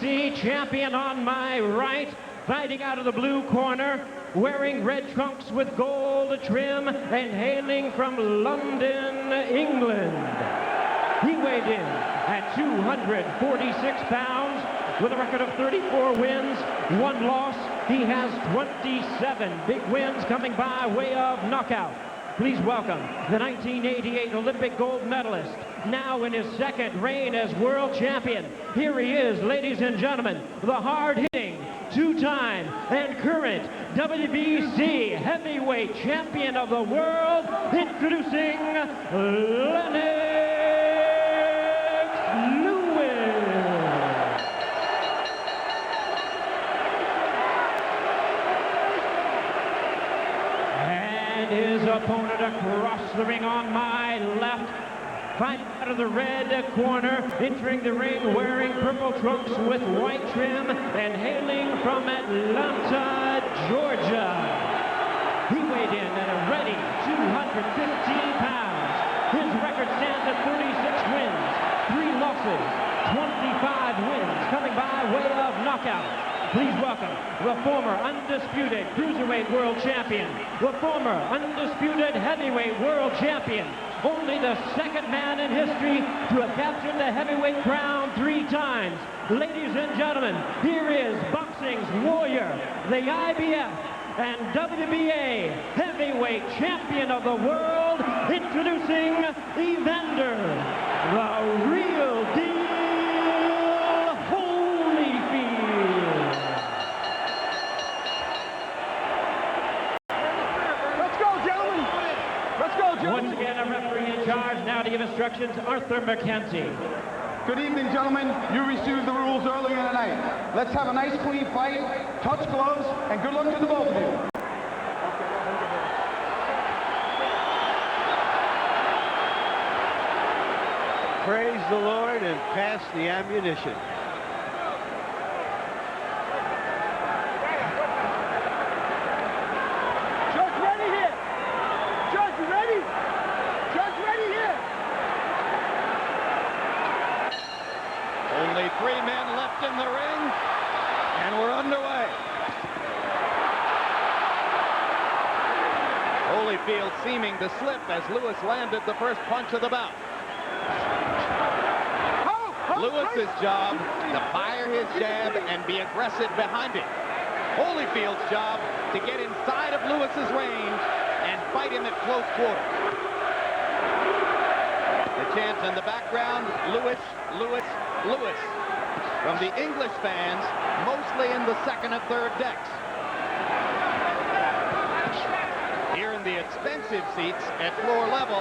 WBC champion on my right, fighting out of the blue corner, wearing red trunks with gold trim and hailing from London, England. He weighed in at 246 pounds with a record of 34 wins, 1 loss. He has 27 big wins coming by way of knockout. Please welcome the 1988 Olympic gold medalist, now in his second reign as world champion. Here he is, ladies and gentlemen, the hard-hitting, two-time and current WBC Heavyweight Champion of the world, introducing Lennox Lewis. And his opponent across the ring on my left, fighting out of the red corner, entering the ring wearing purple trunks with white trim and hailing from Atlanta, Georgia. He weighed in at a ready 215 pounds. His record stands at 36 wins, 3 losses, 25 wins coming by way of knockout. Please welcome the former undisputed cruiserweight world champion, the former undisputed heavyweight world champion, only the second man in history to have captured the heavyweight crown 3 times. Ladies and gentlemen, here is boxing's warrior, the IBF and WBA heavyweight champion of the world, introducing Evander, the real deal Holyfield. Let's go, gentlemen. Let's go, gentlemen. Once again, a referee in charge now to give instructions, Arthur McKenzie. Good evening, gentlemen. You received the rules earlier tonight. Let's have a nice, clean fight, touch gloves, and good luck to the both of you. Praise the Lord and pass the ammunition. Judge ready here. Judge ready. Judge ready here. Only 3 men left in the ring, and we're underway. Holyfield seeming to slip as Lewis landed the first punch of the bout. Lewis's job to fire his jab and be aggressive behind it. Holyfield's job to get inside of Lewis's range and fight him at close quarters. The chants in the background, Lewis, Lewis, Lewis, from the English fans, mostly in the second and third decks. Here in the expensive seats at floor level,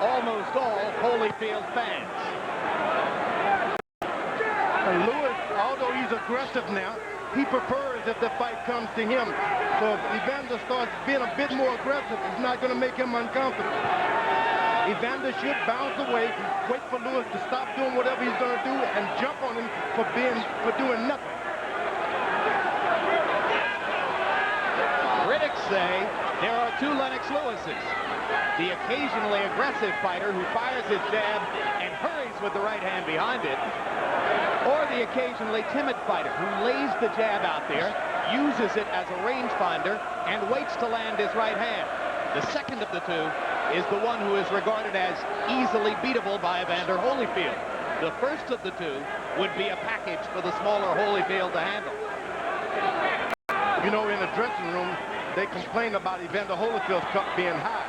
almost all Holyfield fans. And Lewis, although he's aggressive now, he prefers if the fight comes to him. So if Evander starts being a bit more aggressive, it's not going to make him uncomfortable. Evander should bounce away, wait for Lewis to stop doing whatever he's going to do, and jump on him for doing nothing. Critics say there are 2 Lennox Lewises. The occasionally aggressive fighter who fires his jab and hurries with the right hand behind it, or the occasionally timid fighter who lays the jab out there, uses it as a rangefinder, and waits to land his right hand. The second of the 2 is the one who is regarded as easily beatable by Evander Holyfield. The first of the 2 would be a package for the smaller Holyfield to handle. You know, in the dressing room, they complain about Evander Holyfield's cup being high.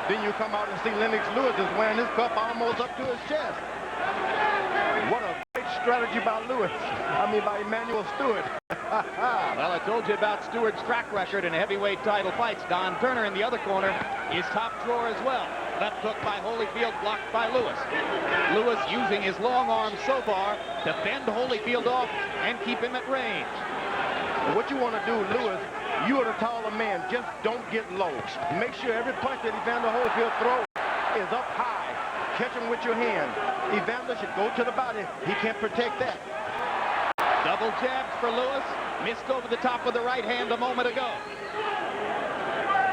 Then you come out and see Lennox Lewis is wearing his cup almost up to his chest. What a great strategy by Lewis. By Emanuel Stewart. Well, I told you about Stewart's track record in heavyweight title fights. Don Turner in the other corner is top drawer as well. Left hook by Holyfield, blocked by Lewis. Lewis using his long arm so far to fend Holyfield off and keep him at range. What you want to do, Lewis, you are the taller man. Just don't get low. Make sure every punch that Evander Holyfield throws is up high. Catch him with your hand. Evander should go to the body. He can't protect that. Double jabs for Lewis. Missed over the top with the right hand a moment ago.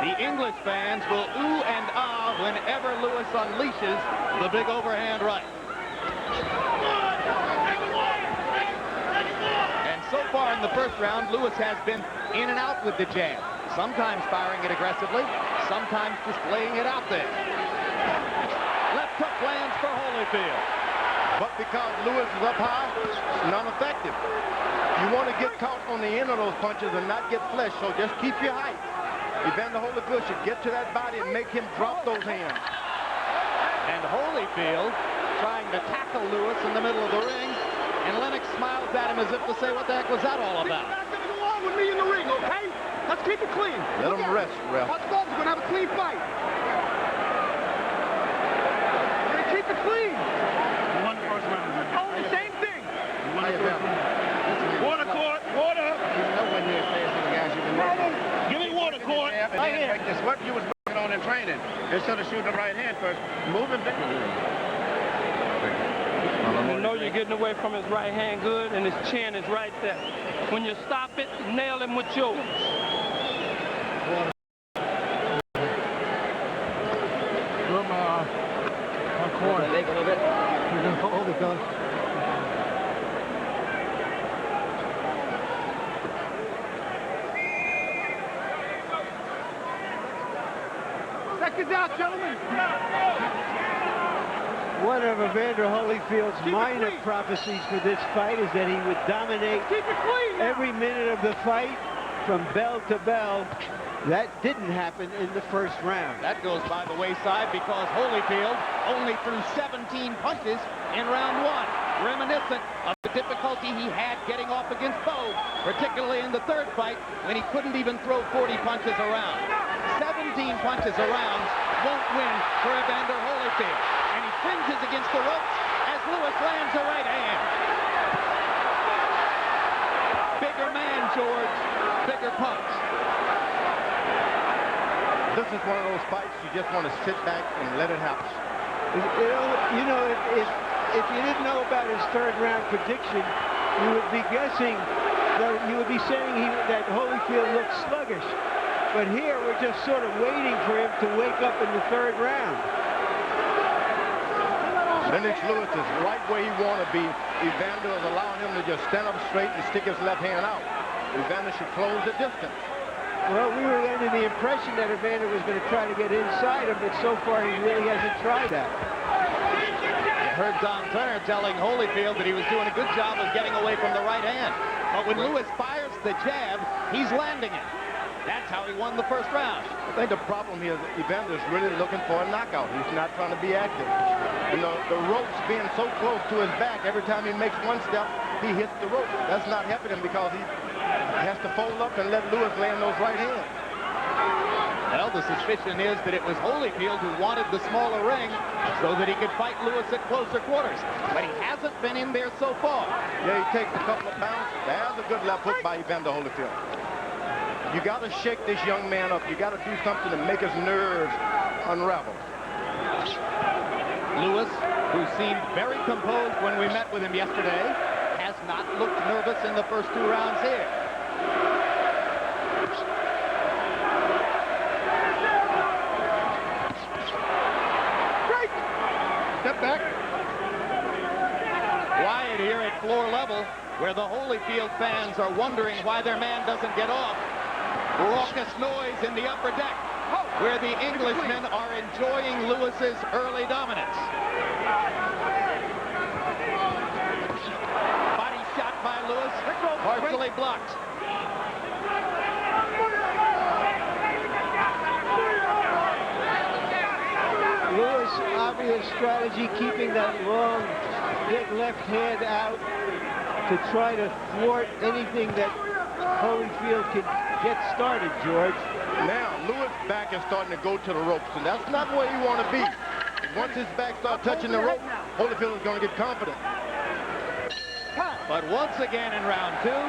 The English fans will ooh and ah whenever Lewis unleashes the big overhand right. during the first round, Lewis has been in and out with the jab, sometimes firing it aggressively, sometimes just laying it out there. Left hook lands for Holyfield. But because Lewis is up high, it's non-effective. You want to get caught on the end of those punches and not get flesh, so just keep your height. Evander Holyfield should get to that body and make him drop those hands. And Holyfield trying to tackle Lewis in the middle of the ring, and Lennox smiles at him as if to say, what the heck was that all about? You're not going to go on with me in the ring, okay? Let's keep it clean. Let him rest, ref. Us both are going to have a clean fight. We're going to keep it clean. You won the first round, man. Oh, the same thing. You won the first round. Water, Court, water. Give me water, Court. Right here. Practice what you was working on in training. Instead of shooting the right hand first, move him back. You know you're getting away from his right hand good, and his chin is right there. When you stop it, nail him with yours. Corner. Leg a little bit. You're going to hold it, Billy. Seconds out, gentlemen. One of Evander Holyfield's minor prophecies for this fight is that he would dominate every minute of the fight from bell to bell. That didn't happen in the first round. That goes by the wayside because Holyfield only threw 17 punches in round one, reminiscent of the difficulty he had getting off against Bo, particularly in the third fight when he couldn't even throw 40 punches around. 17 punches around won't win for Evander Holyfield, and he fringes against the ropes as Lewis lands a right hand. Bigger man, George, bigger punch. This is one of those fights you just want to sit back and let it happen. You know, if you didn't know about his third round prediction, you would be guessing that you would be saying that Holyfield looked sluggish. But here we're just sort of waiting for him to wake up in the third round. Lennox Lewis is right where he want to be. Evander is allowing him to just stand up straight and stick his left hand out. Evander should close the distance. Well, we were under the impression that Evander was going to try to get inside him, but so far he really hasn't tried that. You heard Don Turner telling Holyfield that he was doing a good job of getting away from the right hand. But when Lewis fires the jab, he's landing it. That's how he won the first round. I think the problem here is that Evander is really looking for a knockout. He's not trying to be active. You know, the ropes being so close to his back, every time he makes one step, he hits the rope. That's not helping him because he has to fold up and let Lewis land those right hands. Well, the suspicion is that it was Holyfield who wanted the smaller ring so that he could fight Lewis at closer quarters. But he hasn't been in there so far. Yeah, he takes a couple of bounds. There's a good left hook by Evander Holyfield. You got to shake this young man up. You got to do something to make his nerves unravel. Lewis, who seemed very composed when we met with him yesterday, has not looked nervous in the first two rounds here. Great. Step back. Quiet here at floor level, where the Holyfield fans are wondering why their man doesn't get off. Raucous noise in the upper deck, where the Englishmen are enjoying Lewis's early dominance. Body shot by Lewis, partially blocked. Lewis, obvious strategy, keeping that long, big left hand out to try to thwart anything that Holyfield can get started, George. Now, Lewis' back is starting to go to the ropes, and that's not where you want to be. Once his back starts touching the rope, Holyfield is going to get confident. But once again in round two,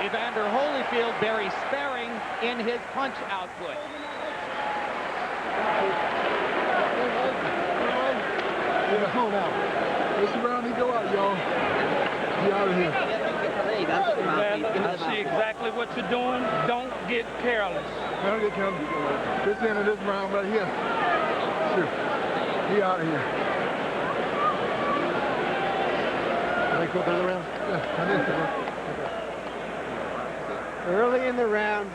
Evander Holyfield very sparing in his punch output. Hold out. This round he go out, y'all. He out of here. I see exactly what you're doing. Don't get careless. Don't get careless. This end of this round right here. Sure. He out of here. They go through the round? Yeah, I did. Early in the round,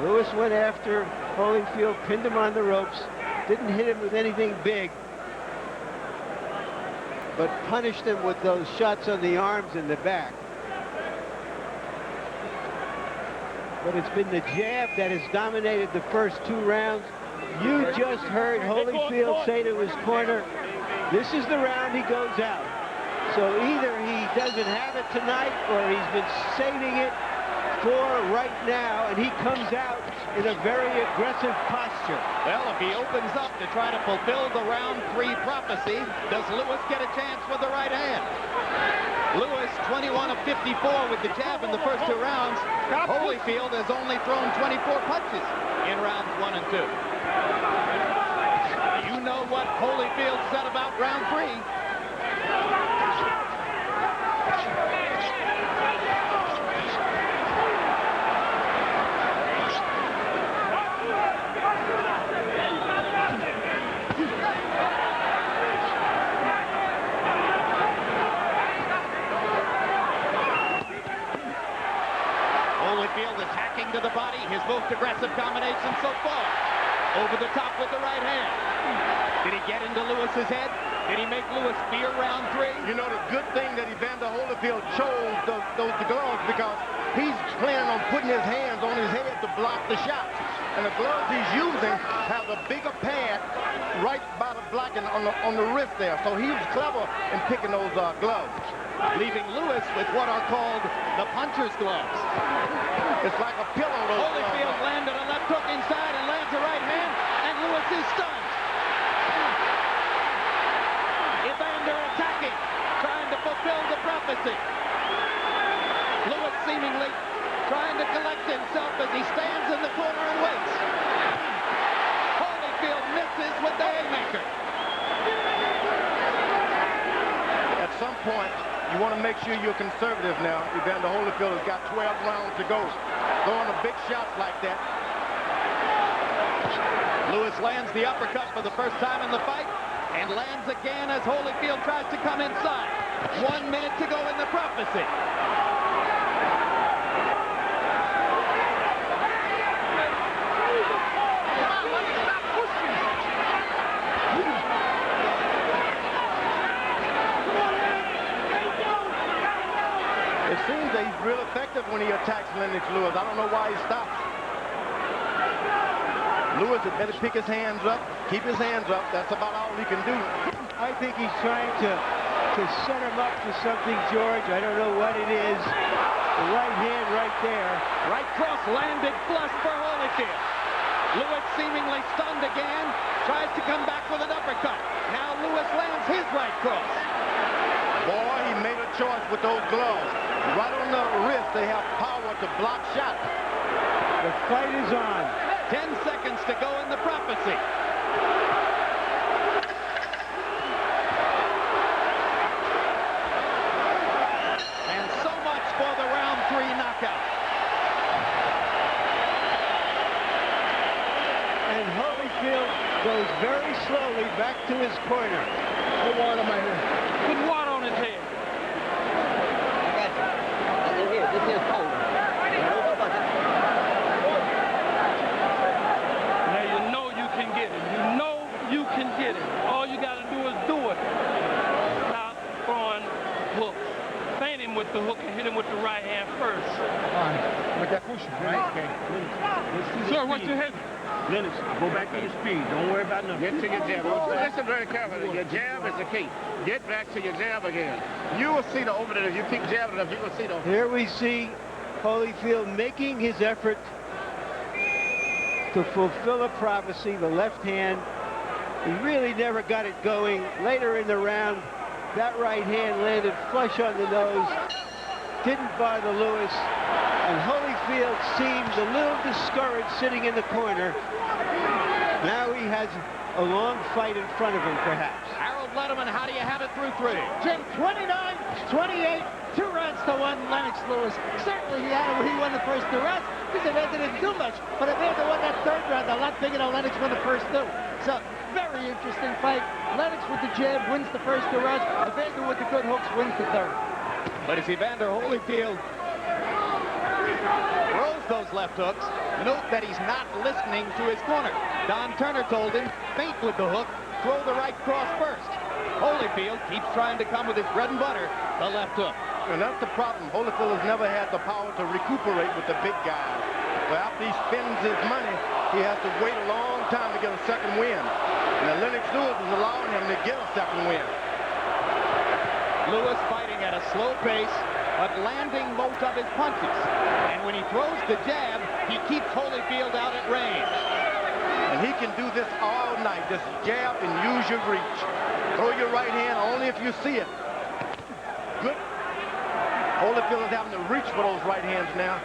Lewis went after Holyfield, pinned him on the ropes, didn't hit him with anything big, but punished him with those shots on the arms and the back. But it's been the jab that has dominated the first 2 rounds. You just heard Holyfield say to his corner, this is the round he goes out. So either he doesn't have it tonight or he's been saving it for right now, and he comes out in a very aggressive posture. Well, if he opens up to try to fulfill the round 3 prophecy, does Lewis get a chance with the right hand? Lewis, 21 of 54 with the jab in the first 2 rounds. Holyfield has only thrown 24 punches in rounds 1 and 2. You know what Holyfield said about round 3. Holyfield attacking to the body, his most aggressive combination so far. Over the top with the right hand. Did he get into Lewis's head? Did he make Lewis fear round 3? You know, the good thing that Evander Holyfield chose those gloves, because he's planning on putting his hands on his head to block the shots. And the gloves he's using have a bigger pad right by the blocking on the wrist there. So he was clever in picking those gloves. Leaving Lewis with what are called the puncher's gloves. It's like a pillow. Holyfield landed a left hook inside and lands a right hand, and Lewis is stunned. Evander attacking, trying to fulfill the prophecy. Lewis seemingly trying to collect himself as he stands in the corner and waits. Holyfield misses with the haymaker. At some point, you want to make sure you're conservative now. Evander Holyfield has got 12 rounds to go. Throwing a big shot like that. Lewis lands the uppercut for the first time in the fight, and lands again as Holyfield tries to come inside. 1 minute to go in the prophecy. It seems that he's real effective when he attacks Lennox Lewis. I don't know why he stops. Lewis had better pick his hands up, keep his hands up. That's about all he can do. I think he's trying to set him up for something, George. I don't know what it is. The right hand right there. Right cross landed flush for Holyfield. Lewis seemingly stunned again, tries to come back with an uppercut. Now Lewis lands his right cross. Boy, he made a choice with those gloves. Right on the wrist, they have power to block shots. The fight is on. 10 seconds to go in the prophecy. And so much for the round 3 knockout. And Holyfield goes very slowly back to his corner. Put water on my head. Put water on his head. This is cold. Now you know you can get it. You know you can get it. All you got to do is do it. Stop throwing hooks. Feint him with the hook and hit him with the right hand first. All right. Make that push, right? Okay. Sir, what's your head? Lennox, go back to your speed. Don't worry about nothing. Get to your jab. Listen very carefully. Your jab is the key. Get back to your jab again. You will see the opening. If you keep jabbing enough, you will see the opening. Here we see Holyfield making his effort to fulfill a prophecy, the left hand. He really never got it going. Later in the round, that right hand landed flush on the nose. Didn't bother Lewis. And Holyfield seemed a little discouraged sitting in the corner. Now he has a long fight in front of him, perhaps. Harold Letterman, how do you have it through 3? Jim, 29-28, 2 rounds to 1, Lennox Lewis. Certainly he won the first 2 rounds because Evander didn't do much. But Evander won that 3rd round a lot bigger than Lennox won the first 2. So, very interesting fight. Lennox with the jab wins the first 2 rounds. Evander with the good hooks wins the 3rd. But it's Evander Holyfield those left hooks. Note that he's not listening to his corner. Don Turner told him, feint with the hook, throw the right cross first. Holyfield keeps trying to come with his bread and butter, the left hook. And that's the problem. Holyfield has never had the power to recuperate with the big guys. But after he spends his money, he has to wait a long time to get a second win. And Lennox Lewis is allowing him to get a second win. Lewis fighting at a slow pace, but landing most of his punches. And when he throws the jab, he keeps Holyfield out at range. And he can do this all night. Just jab and use your reach. Throw your right hand only if you see it. Good. Holyfield is having to reach for those right hands now.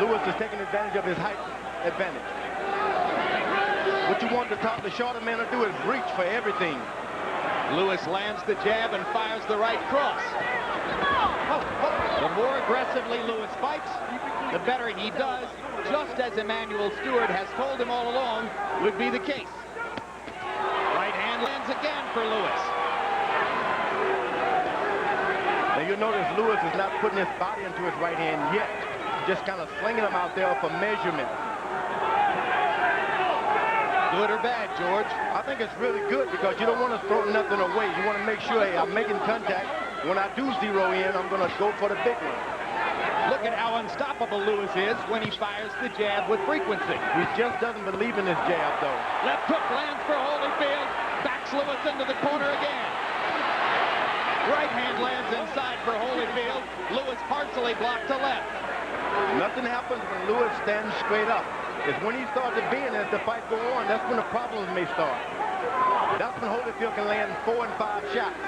Lewis is taking advantage of his height advantage. What you want the shorter man to do is reach for everything. Lewis lands the jab and fires the right cross. The more aggressively Lewis fights, the better he does, just as Emanuel Stewart has told him all along would be the case. Right hand lands again for Lewis. Now you notice Lewis is not putting his body into his right hand yet. Just kind of slinging them out there for measurement. Good or bad, George? I think it's really good because you don't want to throw nothing away. You want to make sure, hey, I'm making contact. When I do zero in, I'm going to go for the big one. Look at how unstoppable Lewis is when he fires the jab with frequency. He just doesn't believe in his jab, though. Left hook lands for Holyfield. Backs Lewis into the corner again. Right hand lands inside for Holyfield. Lewis partially blocked to left. Nothing happens when Lewis stands straight up. It's when he starts to bend as the fight go on, that's when the problems may start. That's when Holyfield can land 4 and 5 shots.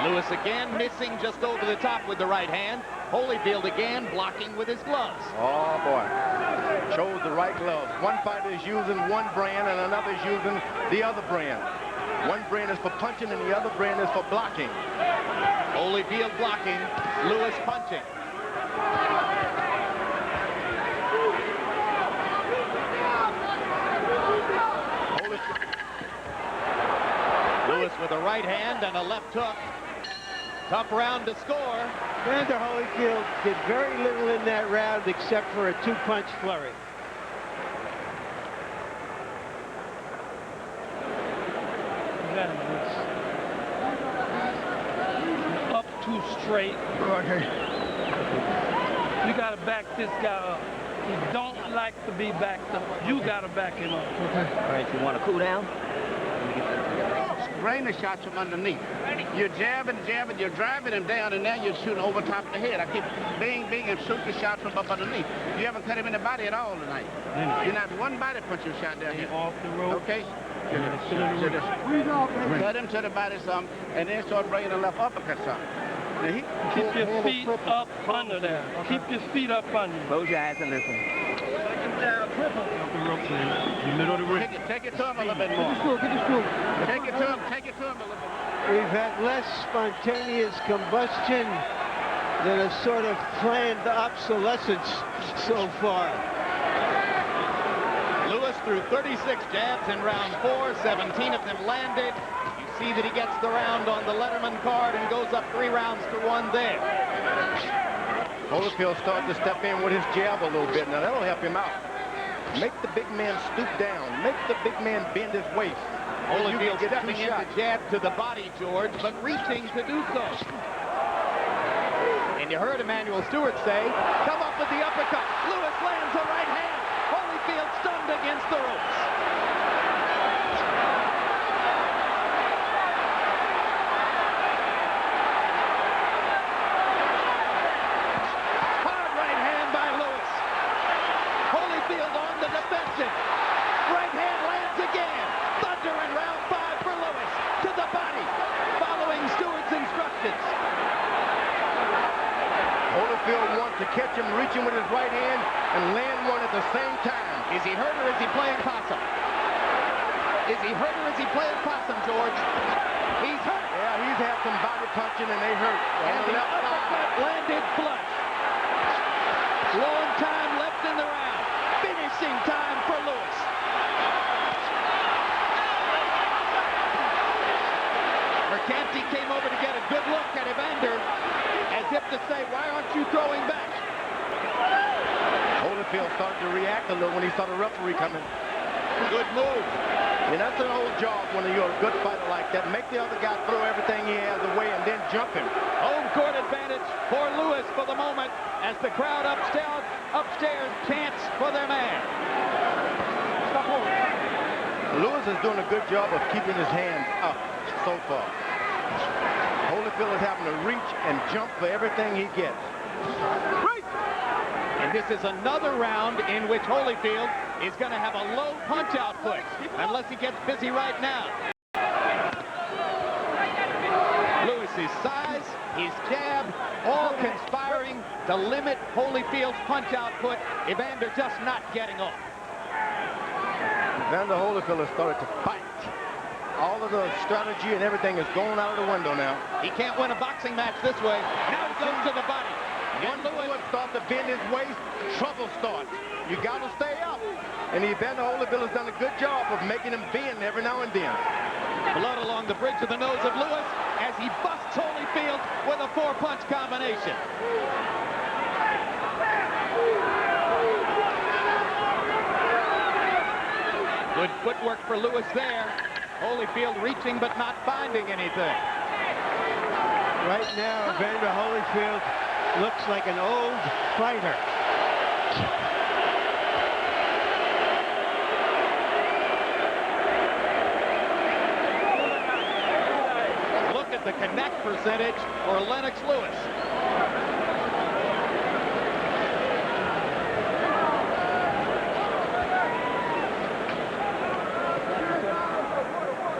Lewis again missing just over the top with the right hand. Holyfield again blocking with his gloves. Oh boy, chose the right gloves. One fighter is using one brand and another is using the other brand. One brand is for punching and the other brand is for blocking. Holyfield blocking, Lewis punching. Lewis with a right hand and a left hook. Tough round to score. Evander Holyfield did very little in that round except for a two-punch flurry. Up too straight. Okay. You got to back this guy up. He don't like to be backed up. You got to back him up. Okay. All right, you want to cool down? Drain the shots from underneath. You're jabbing, you're driving him down, and now you're shooting over top of the head. I keep bing, and shoot the shot from up underneath. You haven't cut him in the body at all tonight. You're not one body puncher shot down here. Off the rope. Okay? Cut him to the body some, and then start bringing the left uppercut some. Now Keep your feet up under there. Keep your feet up under. Close your eyes and listen. Take it to him a little bit more. Take it to him a little bit more. We've had less spontaneous combustion than a sort of planned obsolescence so far. Lewis threw 36 jabs in round 4, 17 of them landed. You see that he gets the round on the Letterman card and goes up 3 rounds to 1 there. Holyfield starts to step in with his jab a little bit. Now that'll help him out. Make the big man stoop down. Make the big man bend his waist. Holyfield stepping in the jab to the body, George, but reaching to do so. And you heard Emanuel Stewart say, come up with the uppercut. Lewis lands a right hand. Holyfield stunned against the ropes. Hard right hand by Lewis. Holyfield on the defensive. Right hand lands again. Thunder in round 5 for Lewis. To the body. Following Stewart's instructions. Holyfield wants to catch him reaching with his right hand and land one at the same time. Is he hurt or is he playing possum? Is he hurt or is he playing possum, George? He's hurt. Yeah, he's had some body punching and they hurt. And the uppercut landed flush. Long time left in the round. Finishing time for Lewis. Mercanti came over to get a good look at Evander, as if hip to say, why aren't you throwing back? Holyfield started to react a little when he saw the referee coming. Good move. And that's an old job when you're a good fighter like that. Make the other guy throw everything he has away and then jump him. Home court advantage for Lewis for the moment as the crowd upstairs chants for their man. Lewis is doing a good job of keeping his hands up so far. Holyfield is having to reach and jump for everything he gets. And this is another round in which Holyfield is going to have a low punch output unless he gets busy right now. Lewis's size, his jab, all conspiring to limit Holyfield's punch output. Evander just not getting off. Evander Holyfield has started to fight. All of the strategy and everything is going out of the window now. He can't win a boxing match this way. Now he goes to the body. Once Lewis starts to bend his waist, trouble starts. You got to stay up. And Evander Holyfield has done a good job of making him bend every now and then. Blood along the bridge of the nose of Lewis as he busts Holyfield with a four-punch combination. Good footwork for Lewis there. Holyfield reaching but not finding anything. Right now, Evander Holyfield looks like an old fighter. Look at the connect percentage for Lennox Lewis.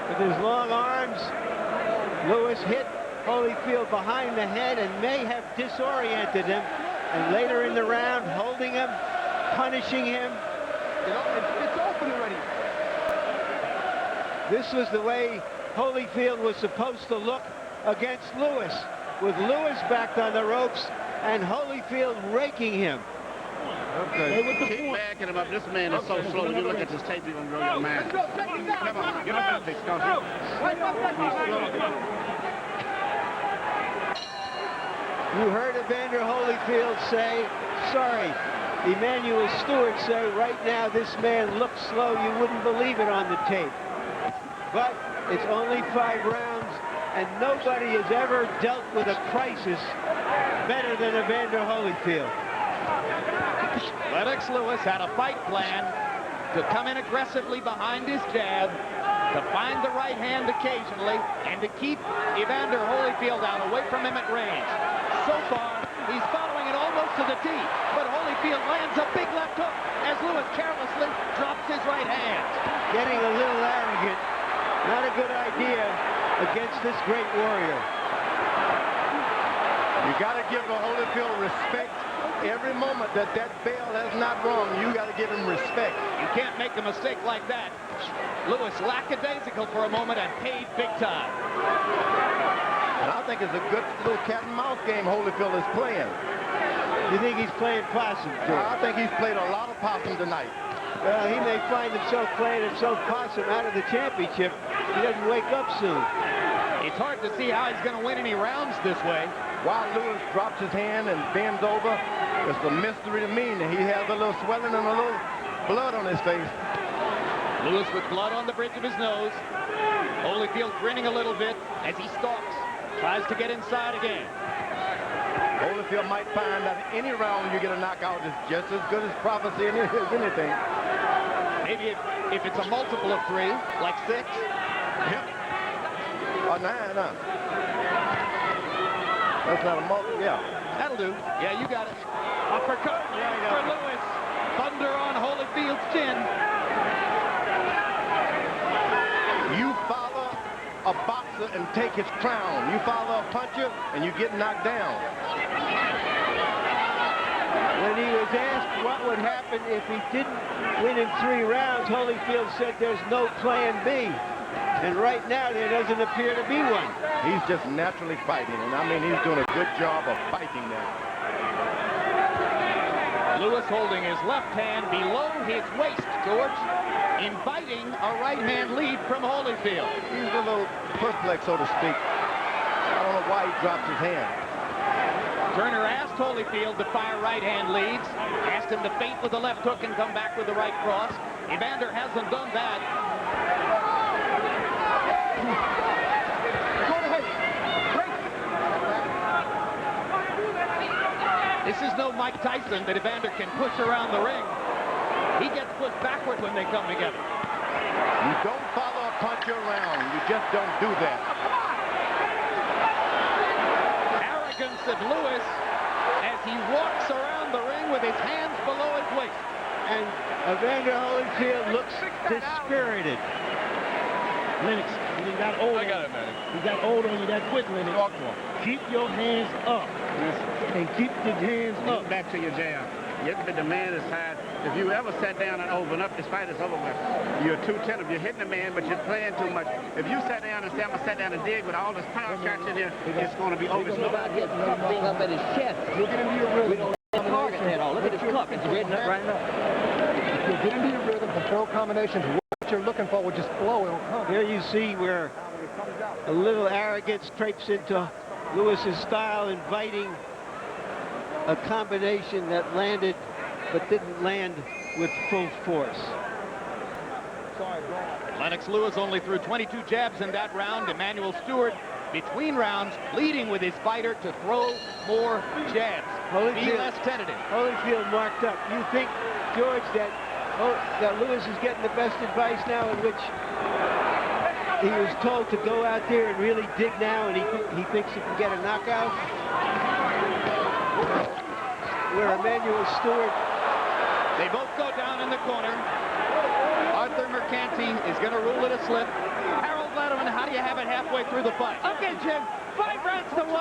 With his long arms, Lewis hit Holyfield behind the head and may have disoriented him. And later in the round, holding him, punishing him. It's open already. This was the way Holyfield was supposed to look against Lewis, with Lewis backed on the ropes and Holyfield raking him. Okay. Keep backing him up. This man is so slow. You look at this tape, you're going to blow your mind. Come on, get up there, Scott. You heard Evander Holyfield say, sorry, Emmanuel Stewart say, right now this man looks slow. You wouldn't believe it on the tape. But it's only 5 rounds, and nobody has ever dealt with a crisis better than Evander Holyfield. Lennox Lewis had a fight plan to come in aggressively behind his jab, to find the right hand occasionally, and to keep Evander Holyfield out away from him at range. So far, he's following it almost to the tee, but Holyfield lands a big left hook as Lewis carelessly drops his right hand. Getting a little arrogant. Not a good idea against this great warrior. You got to give Holyfield respect every moment that bell has not rung. You got to give him respect. You can't make a mistake like that. Lewis lackadaisical for a moment and paid big time. And I think it's a good little cat and mouse game Holyfield is playing. You think he's playing possum, George? I think he's played a lot of possum tonight. Well, he may find himself playing himself possum out of the championship. He doesn't wake up soon. It's hard to see how he's going to win any rounds this way. While Lewis drops his hand and bends over, it's a mystery to me. He has a little swelling and a little blood on his face. Lewis with blood on the bridge of his nose. Holyfield grinning a little bit as he stalks. Tries to get inside again. Holyfield might find that any round you get a knockout is just as good as prophecy as anything. Maybe if it's a multiple of 3, like 6. Yep. Or 9, huh? That's not a multiple, yeah. That'll do. Yeah, you got it. Uppercut for Lewis. Thunder on Holyfield's chin. You follow a boxer and take his crown. You follow a puncher and you get knocked down. When he was asked what would happen if he didn't win in 3 rounds, Holyfield said there's no plan B. And right now, there doesn't appear to be one. He's just naturally fighting, and I mean, he's doing a good job of fighting now. Lewis holding his left hand below his waist, George, inviting a right-hand lead from Holyfield. He's a little perplexed, so to speak. I don't know why he dropped his hand. Turner asked Holyfield to fire right-hand leads, asked him to feint with the left hook and come back with the right cross. Evander hasn't done that. This is no Mike Tyson that Evander can push around the ring. He gets pushed backward when they come together. You don't follow a puncher around. You just don't do that. Arrogance of Lewis as he walks around the ring with his hands below his waist. And Evander Holyfield looks dispirited. Lennox, he got old. I got it, man. He got old on you that quick, Lennox. Talk to him. Keep your hands up. And keep the hands up. Back to your jab. You have to be the man is tired. If you ever sat down and open up, this fight is over with. You're too tentative. You're hitting the man, but you're playing too much. If you sat down and say, I'm going to sit down and dig with all this power shots in here, it's going to be over. What about getting something up at his chest? You'll get into your rhythm. We don't have a target at all. Look at his cup. It's written up right now. If you'll get into your rhythm, control combinations, what you're looking for will just flow. It'll come. Here you see where a little arrogance creeps into Lewis's style, inviting a combination that landed but didn't land with full force. Lennox Lewis only threw 22 jabs in that round. Emmanuel Stewart, between rounds, leading with his fighter to throw more jabs. Be less tentative. Holyfield marked up. You think, George, that Lewis is getting the best advice now, in which he was told to go out there and really dig now, and he thinks he can get a knockout? Where Emmanuel Stewart... They both go down in the corner. Arthur Mercanti is going to rule it a slip. Harold Letterman, how do you have it halfway through the fight? Okay, Jim. 5 rounds to 1.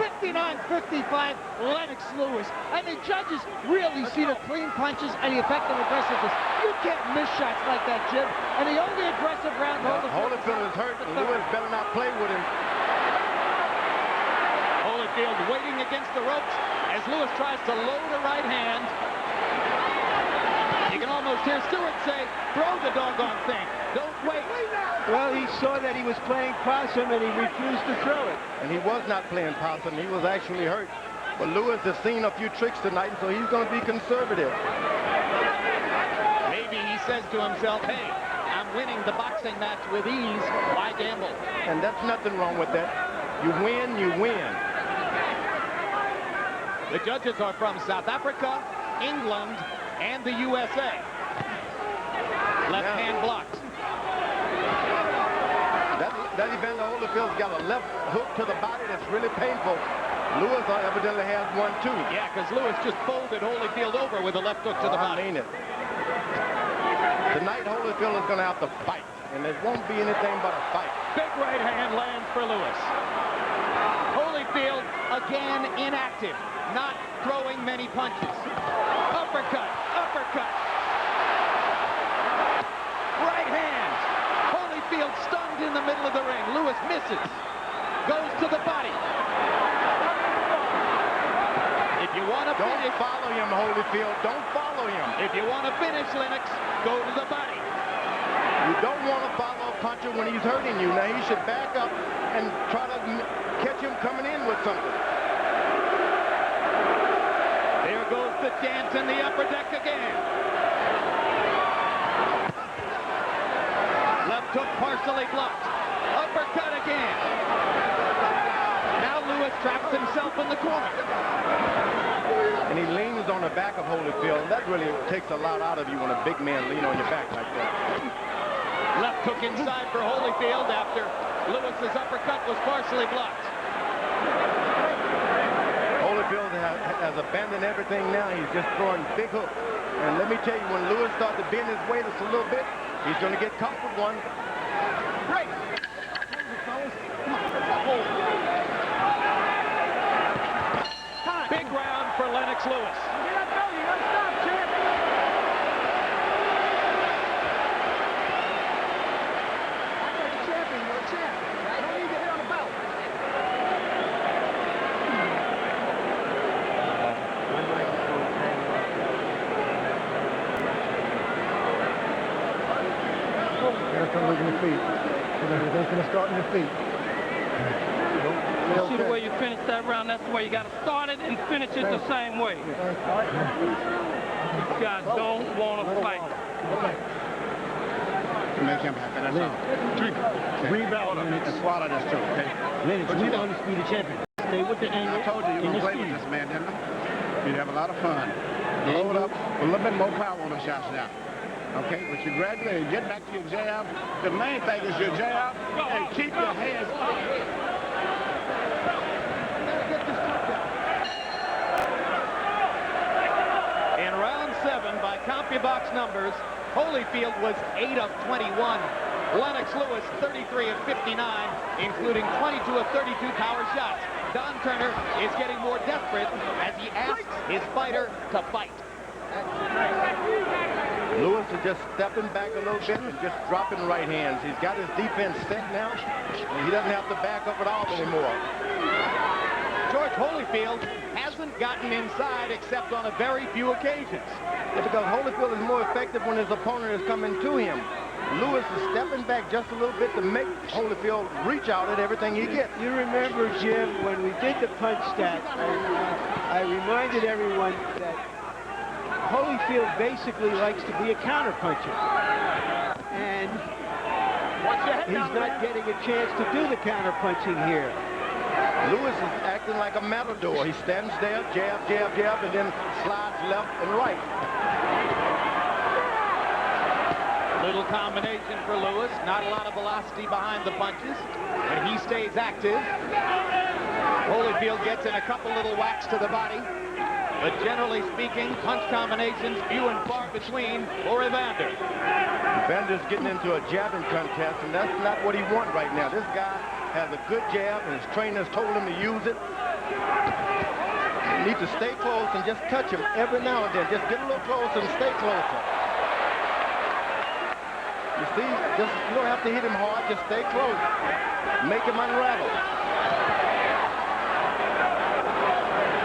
59-55, Lennox Lewis. And the judges really see the clean punches and the effective aggressiveness. You can't miss shots like that, Jim. And the only aggressive round... Holyfield is hurt. Lewis better not play with him. Holyfield waiting against the ropes as Lewis tries to load a right hand. You can almost hear Stewart say, throw the doggone thing. Don't wait. Well, he saw that he was playing possum and he refused to throw it. And he was not playing possum. He was actually hurt. But Lewis has seen a few tricks tonight, so he's going to be conservative. Maybe he says to himself, hey, I'm winning the boxing match with ease. Why gamble? And that's nothing wrong with that. You win, you win. The judges are from South Africa, England, and the USA. Left hand blocks. That Evander Holyfield's got a left hook to the body that's really painful. Lewis evidently has one too. Yeah, because Lewis just folded Holyfield over with a left hook to the body. I mean it. Tonight Holyfield is going to have to fight, and it won't be anything but a fight. Big right hand lands for Lewis. Holyfield again inactive, not throwing many punches. Uppercut, uppercut. Right hand. Holyfield stunned in the middle of the ring. Lewis misses. Goes to the body. If you want to finish... Don't follow him, Holyfield. Don't follow him. If you want to finish Lennox, go to the body. You don't want to follow a puncher when he's hurting you. Now, he should back up and try to catch him coming in with something. There goes the dance in the upper deck again. Left hook partially blocked. Uppercut again. Now Lewis traps himself in the corner. And he leans on the back of Holyfield. That really takes a lot out of you when a big man leans on your back like that. Left hook inside for Holyfield after Lewis's uppercut was partially blocked. Holyfield has abandoned everything now. He's just throwing big hooks. And let me tell you, when Lewis starts to bend his weight just a little bit, he's going to get caught with one. Right. Big round for Lennox Lewis. Losing your feet. Everything's going to start in your feet. You see the way you finish that round? That's the way you got to start it and finish it the same way. These guys don't want to fight. Make him happy, that's all. Rebound. And swallow this too, okay? Lennox, we the undisputed champion. Stay with the angle. I told you you were going to play with this man, didn't I? You'd have a lot of fun. Load up a little bit more power on the shots now. Okay, but you graduate and get back to your jab. The main thing is your jab and keep your hands up. In round 7, by CompuBox numbers, Holyfield was 8 of 21. Lennox Lewis, 33 of 59, including 22 of 32 power shots. Don Turner is getting more desperate as he asks his fighter to fight. Lewis is just stepping back a little bit and just dropping right hands. He's got his defense set now, and he doesn't have to back up at all anymore. George Holyfield hasn't gotten inside except on a very few occasions. It's because Holyfield is more effective when his opponent is coming to him. Lewis is stepping back just a little bit to make Holyfield reach out at everything he gets. You remember, Jim, when we did the punch stat, I reminded everyone that Holyfield basically likes to be a counterpuncher. And he's not getting a chance to do the counterpunching here. Lewis is acting like a matador. He stands there, jab, jab, jab, and then slides left and right. Little combination for Lewis. Not a lot of velocity behind the punches, but he stays active. Holyfield gets in a couple little whacks to the body. But generally speaking, punch combinations few and far between for Evander. Evander's getting into a jabbing contest, and that's not what he wants right now. This guy has a good jab, and his trainers told him to use it. You need to stay close and just touch him every now and then. Just get a little closer and stay closer. You see, you don't have to hit him hard, just stay close. Make him unravel.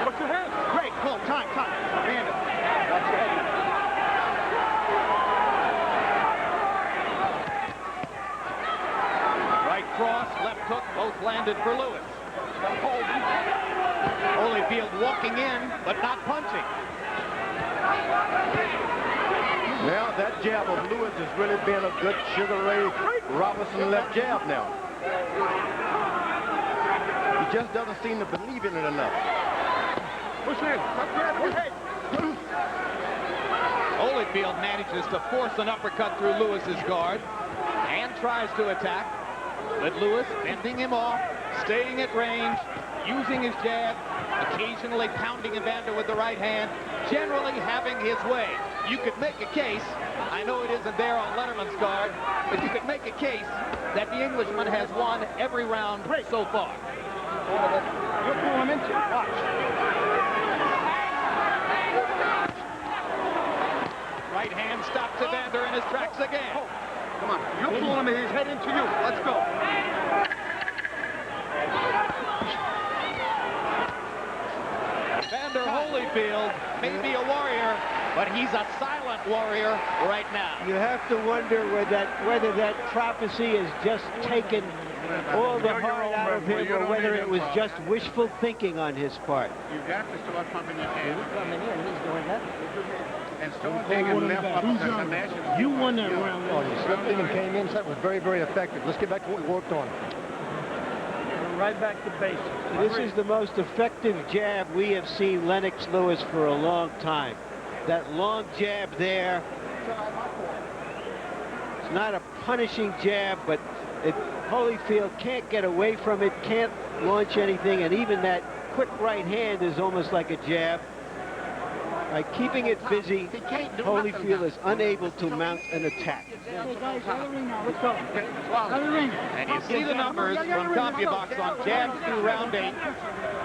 What's your head? Great, pull, time. Evander. Watch your head. Right cross, left hook, both landed for Lewis. Holyfield walking in, but not punching. Well, that jab of Lewis has really been a good Sugar Ray Robinson left jab now. He just doesn't seem to believe in it enough. Push in. Holyfield manages to force an uppercut through Lewis's guard and tries to attack, but Lewis bending him off, staying at range, using his jab, occasionally pounding Evander with the right hand, generally having his way. You could make a case, I know it isn't there on Letterman's card, but you could make a case that the Englishman has won every round so far. You'll pull him into it. Watch. Right hand stops Evander in his tracks again. Come on. You're pulling his head into you. Let's go. Evander Holyfield may be a warrior, but he's a silent warrior right now. You have to wonder whether that prophecy has just taken all the heart out of him, or whether it was just wishful thinking on his part. You got to start pumping your hands. He's coming in, he's doing that. And start taking left up to the national. You won that round. Oh, you slipped in and came in. That was very, very effective. Let's get back to what we worked on. Right back to basics. This is the most effective jab we have seen Lennox Lewis for a long time. That long jab there. It's not a punishing jab, but Holyfield can't get away from it, can't launch anything, and even that quick right hand is almost like a jab. By keeping it busy, Holyfield is unable to mount an attack. And you see the numbers from CompuBox on jabs through round 8.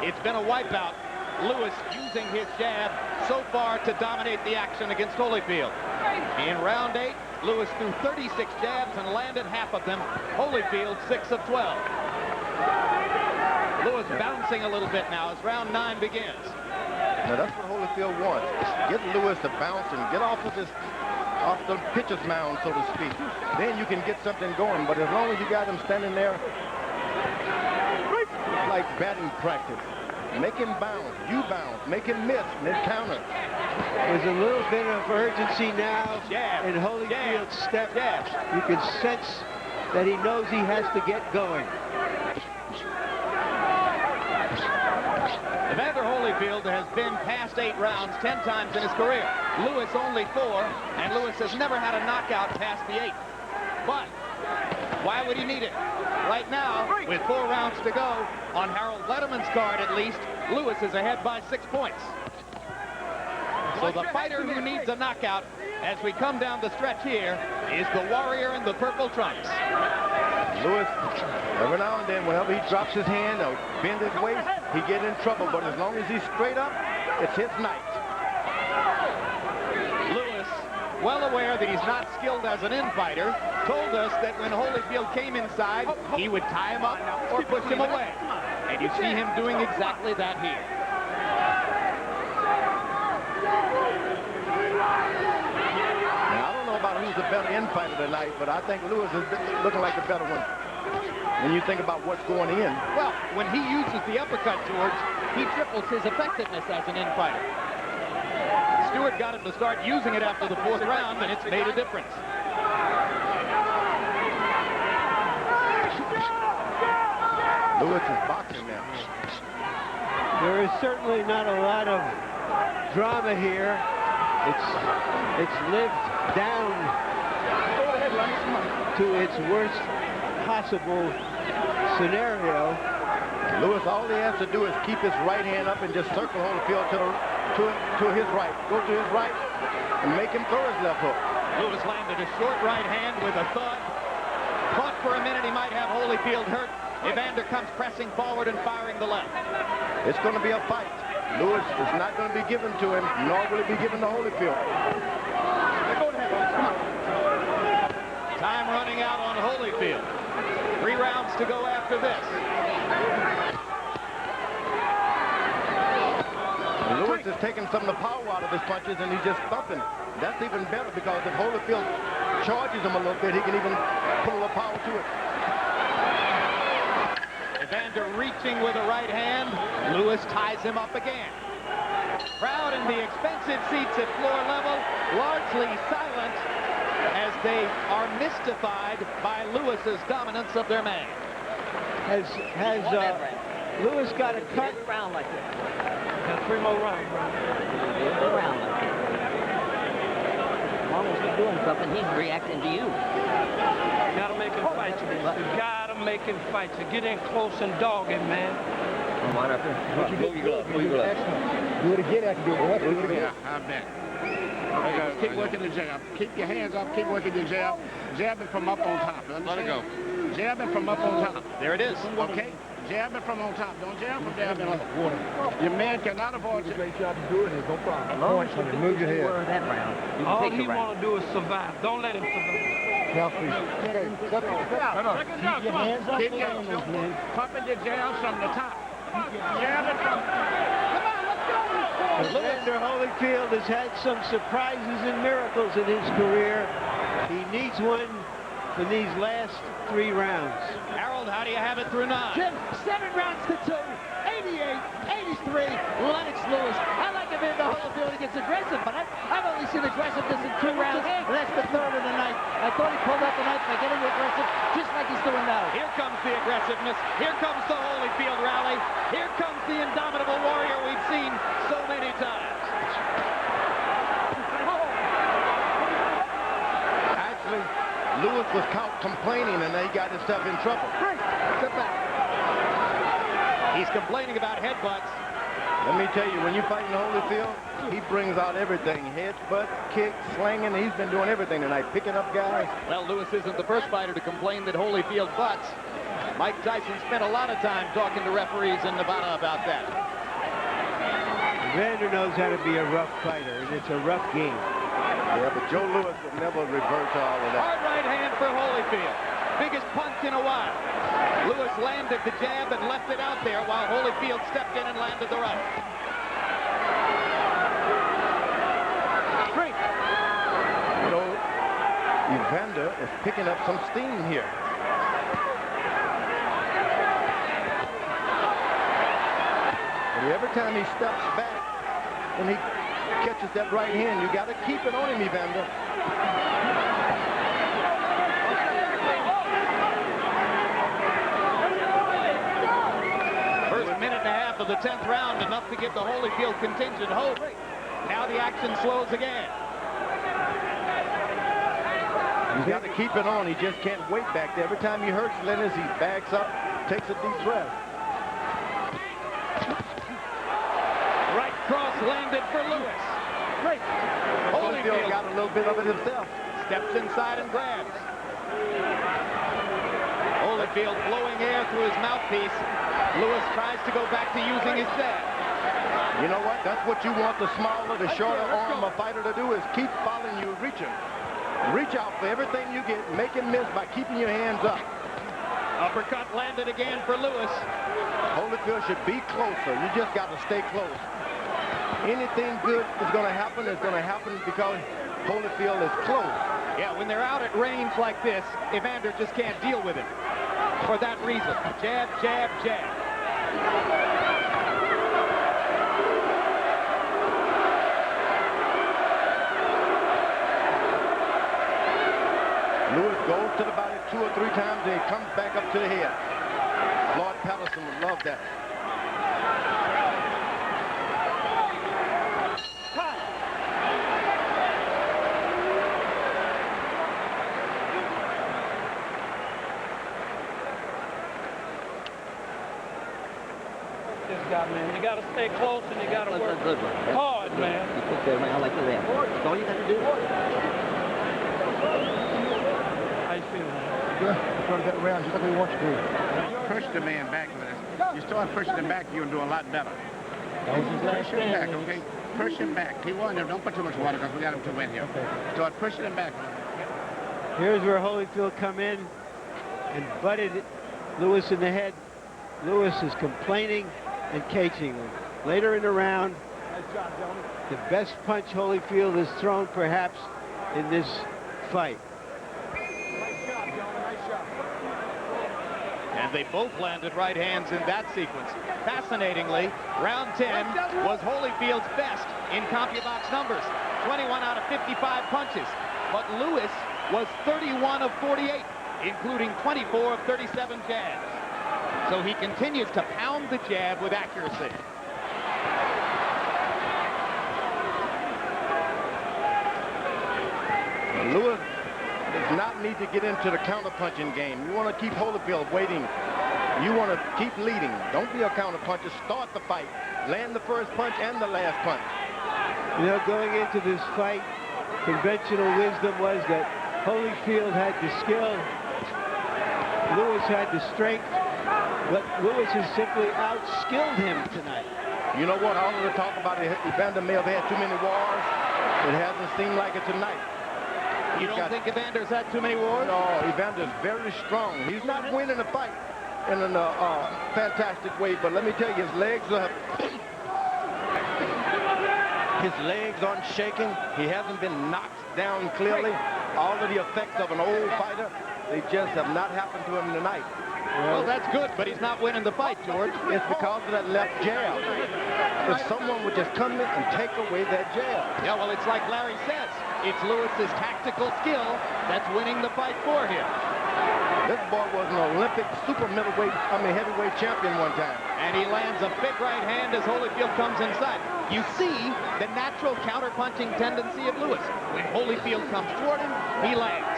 It's been a wipeout. Lewis using his jab so far to dominate the action against Holyfield. In round 8, Lewis threw 36 jabs and landed half of them. Holyfield 6 of 12. Lewis bouncing a little bit now as round 9 begins. Now that's what Holyfield wants. Get Lewis to bounce and get off the pitcher's mound, so to speak. Then you can get something going. But as long as you got him standing there like batting practice. Make him bounce, you bounce, make him miss, and then counter. There's a little bit of urgency now in Holyfield's step. You can sense that he knows he has to get going. Evander Holyfield has been past 8 rounds 10 times in his career. Lewis only 4, and Lewis has never had a knockout past the 8th. But why would he need it? Right now, with 4 rounds to go, on Harold Letterman's card at least, Lewis is ahead by 6 points. So the fighter who needs a knockout as we come down the stretch here is the warrior in the purple trunks. Lewis, every now and then, whenever he drops his hand or bends his waist, he gets in trouble. But as long as he's straight up, it's his night. Lewis, well aware that he's not skilled as an in-fighter, told us that when Holyfield came inside, he would tie him up or push him away. And you see him doing exactly that here. Now, I don't know about who's the better in-fighter tonight, but I think Lewis is looking like the better one. When you think about what's going in. Well, when he uses the uppercut, George, he triples his effectiveness as an in-fighter. Stewart got him to start using it after the 4th round, and it's made a difference. Lewis is boxing now. There is certainly not a lot of drama here. It's lived down to its worst possible scenario. Lewis, all he has to do is keep his right hand up and just circle Holyfield to his right. Go to his right and make him throw his left hook. Lewis landed a short right hand with a thud. Thought for a minute he might have Holyfield hurt. Evander comes pressing forward and firing the left. It's going to be a fight. Lewis is not going to be given to him, nor will it be given to Holyfield. Time running out on Holyfield. 3 rounds to go after this. Lewis is taking some of the power out of his punches, and he's just thumping. That's even better, because if Holyfield charges him a little bit, he can even put a little power to it. Evander reaching with a right hand. Lewis ties him up again. Crowd in the expensive seats at floor level, largely silent as they are mystified by Lewis's dominance of their man. Has Lewis got a cut? Round like this. Got 3 more rounds. Round like this. As long as he's doing something, he's reacting to you. Gotta make him fight you. You gotta make him fight you. Get in close and dog him, man. Come on up here. Move your glove. Move your glove. Do it again after you do it. Yeah, I bet. Keep working the jab. Keep your hands up. Keep working your jab. Jabbing from up on top. Let it go. Jabbing from up on top. There it is. Okay? Jabbing from on top. Don't jab from jabbing on. Your man cannot avoid it. Great job to do it. No problem. As long as you can move your head. score that round, you can All take he the round. want to do is survive. Don't let him survive. Now, please. Keep your pumping your jabs from the top. Jabbing from... Evander Holyfield has had some surprises and miracles in his career. He needs one for these last 3 rounds. Harold, how do you have it through 9? Jim, 7 rounds to 2. 88-83, Lennox Lewis. I like Evander Holyfield. He gets aggressive, but I've only seen aggressiveness in 2 rounds, and that's the 3rd of the night. I thought he pulled out the knife by getting aggressive, just like he's doing now. Here comes the aggressiveness. Here comes the Holyfield rally. Here comes the indomitable warrior we've seen so many times. Actually, Lewis was caught complaining, and he got himself in trouble. Step back. He's complaining about headbutts. Let me tell you, when you're fighting Holyfield, he brings out everything. Headbutt, kick, slinging. He's been doing everything tonight, picking up guys. Well, Lewis isn't the first fighter to complain that Holyfield butts. Mike Tyson spent a lot of time talking to referees in Nevada about that. Evander knows how to be a rough fighter, and it's a rough game. Yeah, but Joe Lewis will never revert to all of that. Hard right hand for Holyfield. Biggest punch in a while. Lewis landed the jab and left it out there while Holyfield stepped in and landed the right. You know, Evander is picking up some steam here. Every time he steps back and he catches that right hand, you got to keep it on him, Evander. First minute and a half of the 10th round, enough to give the Holyfield contingent hope. Now the action slows again. He's got to keep it on. He just can't wait back there. Every time he hurts Lennox, he backs up, takes a deep breath. Right cross landed for Lewis. Great. Holyfield got a little bit of it himself. Steps inside and grabs. Holyfield blowing air through his mouthpiece. Lewis tries to go back to using his jab. You know what? That's what you want the smaller, the shorter arm of a fighter to do, is keep following you, reaching. Reach out for everything you get. Make him miss by keeping your hands up. Uppercut landed again for Lewis. Holyfield should be closer. You just got to stay close. Anything good is going to happen because Holyfield is close. Yeah, when they're out at range like this, Evander just can't deal with it. For that reason, jab, jab, jab. Lewis goes to the body 2 or 3 times, and he comes back up to the head. Floyd Patterson would love that. This guy, man, you got to stay close and you got to work hard, man. You put that around like that. That's all you got to do. How you feeling, man? Good. Try to get around just like we want you to. Push the man back with us. You start pushing him back, you'll do a lot better. That was his last Push him back, stand. okay? Push him back. He won. Don't put too much water because we got him too wet here. Okay. Start pushing him back. Here's where Holyfield come in and butted Lewis in the head. Lewis is complaining and caging him. Later in the round, the best punch Holyfield has thrown perhaps in this fight. And they both landed right hands in that sequence. Fascinatingly, round 10 was Holyfield's best in CompuBox numbers. 21 out of 55 punches. But Lewis was 31 of 48, including 24 of 37 jabs. So he continues to pound the jab with accuracy. Lewis does not need to get into the counter-punching game. You want to keep Holyfield waiting. You want to keep leading. Don't be a counter-puncher. Start the fight. Land the first punch and the last punch. You know, going into this fight, conventional wisdom was that Holyfield had the skill, Lewis had the strength, but Lewis has simply outskilled him tonight. You know what? All of the talk about Evander may have had too many wars. It hasn't seemed like it tonight. You don't think Evander's had too many wars? No, Evander's very strong. He's not winning the fight in a fantastic way, but let me tell you, his legs aren't shaking. He hasn't been knocked down clearly. All of the effects of an old fighter, they just have not happened to him tonight. Well, that's good, but he's not winning the fight, George. It's because of that left jab. If someone would just come in and take away that jab. Yeah, well, it's like Larry says. It's Lewis's tactical skill that's winning the fight for him. This boy was an Olympic heavyweight champion one time. And he lands a big right hand as Holyfield comes inside. You see the natural counter-punching tendency of Lewis. When Holyfield comes toward him, he lands.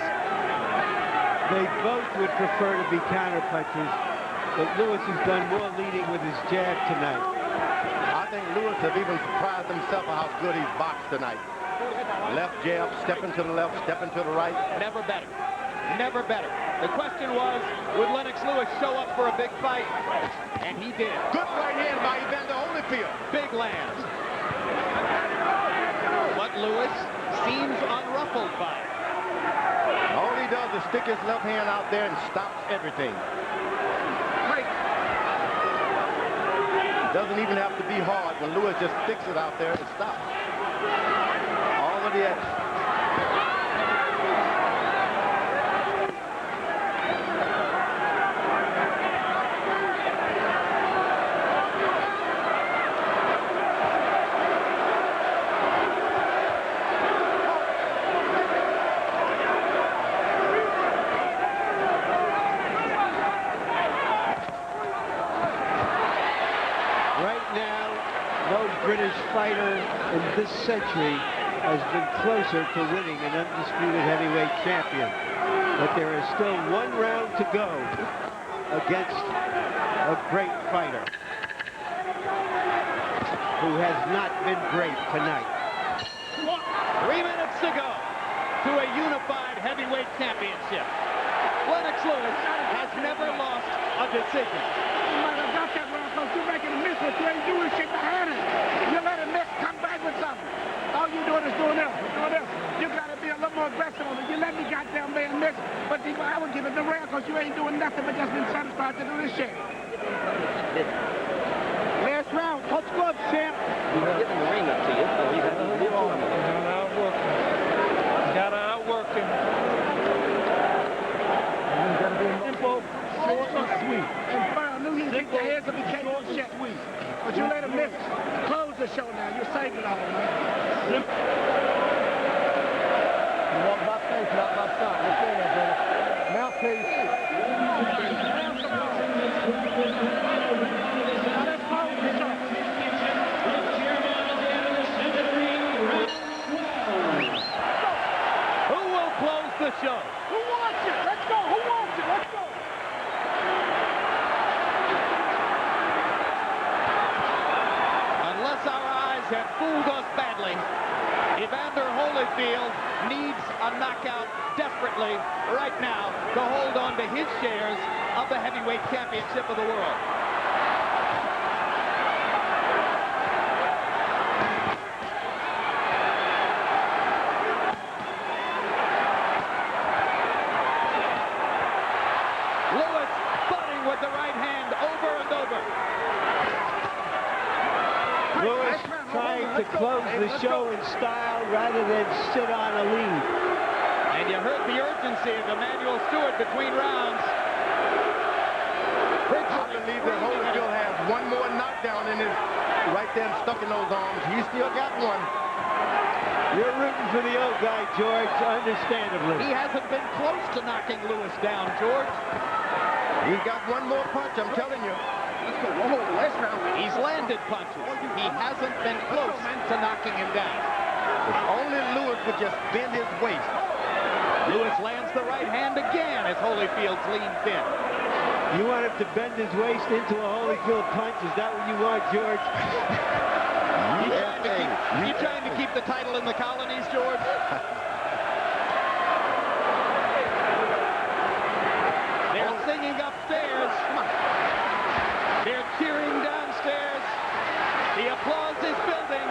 They both would prefer to be counterpunchers, but Lewis has done more leading with his jab tonight. I think Lewis has even surprised himself at how good he's boxed tonight. Left jab, stepping to the left, stepping to the right. Never better. Never better. The question was, would Lennox Lewis show up for a big fight? And he did. Good right hand by Evander Holyfield. Big lands. But Lewis seems unruffled by it. All he does is stick his left hand out there and stops everything. It doesn't even have to be hard when Lewis just sticks it out there and stops. All of the action. No British fighter in this century has been closer to winning an undisputed heavyweight champion. But there is still one round to go against a great fighter who has not been great tonight. 3 minutes to go to a unified heavyweight championship. Lennox Lewis has never lost a decision. You might have got that round because you're making a miss, but you ain't doing shit behind it. You let him miss, come back with something. All you doing is doing this, doing this. You got to be a little more aggressive on it. You let me goddamn man miss, but I would give it the round because you ain't doing nothing but just been satisfied to do this shit. Last round, touch gloves, champ. He's giving the ring up to you, so he's having a little trouble. Gotta outwork him. Simple, short and sweet. And I knew he'd beat the heads of the capable shit. But you let him miss. Close the show now. You're saving it all, man. You walk by face, not by sight. Let's go there, brother. Mouthpiece. Now let's close the show. Who will close the show? Who wants it? Let's go. Who wants it? Let's go. Unless our eyes have fooled us badly, Evander Holyfield needs a knockout desperately right now to hold on to his shares of the heavyweight championship of the world. Lewis butting with the right hand over and over. Lewis trying to close the show in style rather than sit on a lead. And you heard the urgency of Emmanuel Stewart between rounds. I believe that Holyfield has one more knockdown in his right there stuck in those arms. He's still got one. You're rooting for the old guy, George, understandably. He hasn't been close to knocking Lewis down, George. He's got one more punch, I'm telling you. Let's go. Whoa, last round. He's landed punches. He hasn't been close to knocking him down. If only Lewis would just bend his waist. Lewis lands the right hand again as Holyfield's leaned in. You want him to bend his waist into a Holyfield punch? Is that what you want, George? You trying to keep the title in the colonies, George? They're singing upstairs. They're cheering downstairs. The applause is building.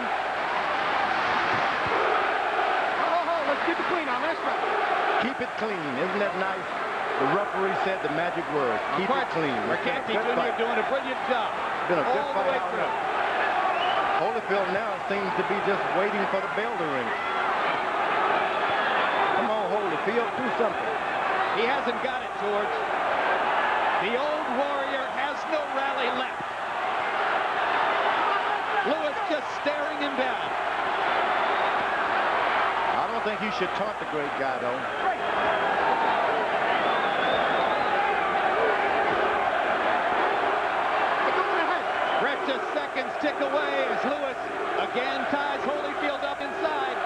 Oh, let's keep it clean on this round. Keep it clean. Isn't that nice? The referee said the magic word. Keep it clean. McCarthy Jr. doing a brilliant job. It's been a good all the fight way out through. there. Holyfield now seems to be just waiting for the bell to ring. Come on, Holyfield, do something. He hasn't got it, George. The old warrior has no rally left. Lewis just staring him down. I don't think you should taunt the great guy, though. Precious seconds tick away as Lewis again ties Holyfield up inside.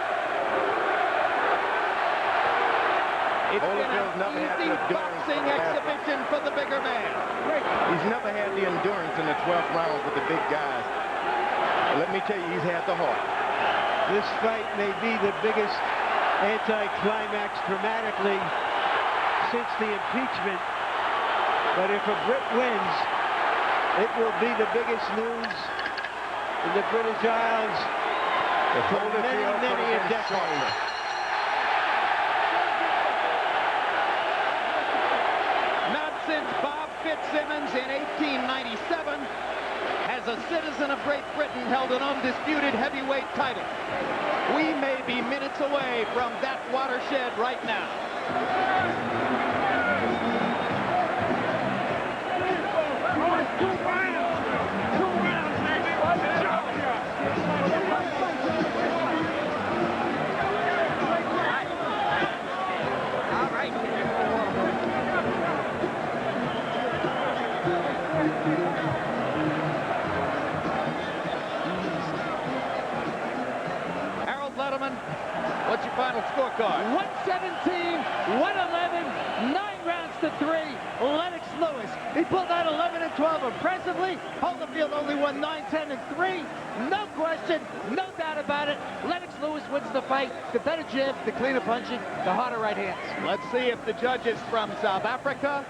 It's Holyfield's been never had an the easy endurance boxing for the last exhibition for the bigger man. He's never had the endurance in the 12th round with the big guys. But let me tell you, he's had the heart. This fight may be the biggest anti-climax dramatically since the impeachment, but if a Brit wins, it will be the biggest news in the British Isles for many, many a decade. Not since Bob Fitzsimmons in 1897 has a citizen of Great Britain held an undisputed heavyweight title. We may be minutes away from that watershed right now. final scorecard. 117, 111, 9 rounds to 3. Lennox Lewis. He pulled out 11 and 12 impressively. Holyfield only won 9, 10, and 3. No question, no doubt about it. Lennox Lewis wins the fight. The better jab, the cleaner punching, the harder right hands. Let's see if the judges from South Africa,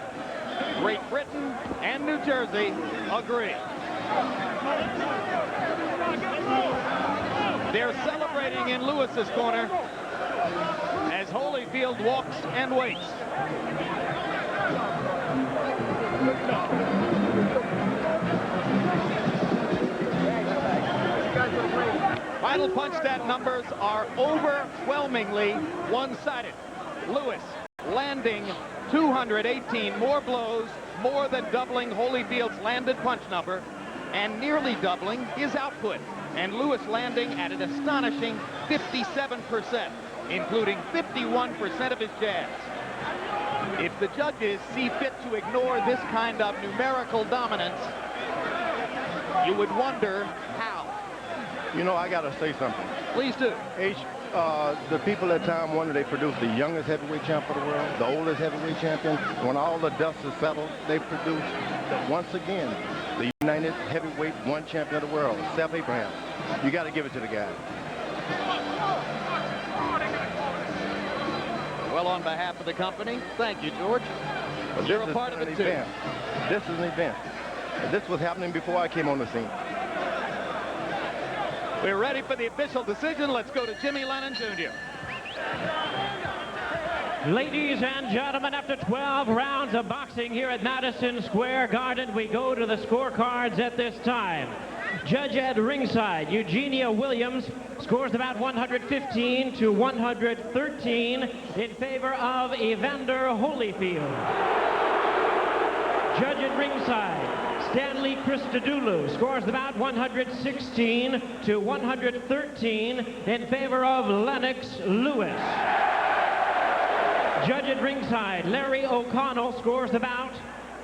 Great Britain, and New Jersey agree. They're celebrating in Lewis's corner as Holyfield walks and waits. Final punch stat numbers are overwhelmingly one-sided. Lewis landing 218 more blows, more than doubling Holyfield's landed punch number, and nearly doubling his output. And Lewis landing at an astonishing 57%, including 51% of his jabs. If the judges see fit to ignore this kind of numerical dominance, you would wonder how. You know, I got to say something. Please do. The people at Time Warner, they produced the youngest heavyweight champ of the world, the oldest heavyweight champion. When all the dust is settled, they produced, once again, the United Heavyweight One Champion of the world, Seth Abraham. You got to give it to the guy. Well, on behalf of the company, thank you, George. You're a part of it, too. This is an event. This was happening before I came on the scene. We're ready for the official decision. Let's go to Jimmy Lennon, Jr. Ladies and gentlemen, after 12 rounds of boxing here at Madison Square Garden, we go to the scorecards at this time. Judge at ringside, Eugenia Williams, scores about 115 to 113 in favor of Evander Holyfield. Judge at ringside, Stanley Christodoulou, scores about 116 to 113 in favor of Lennox Lewis. Judge at ringside, Larry O'Connell, scores about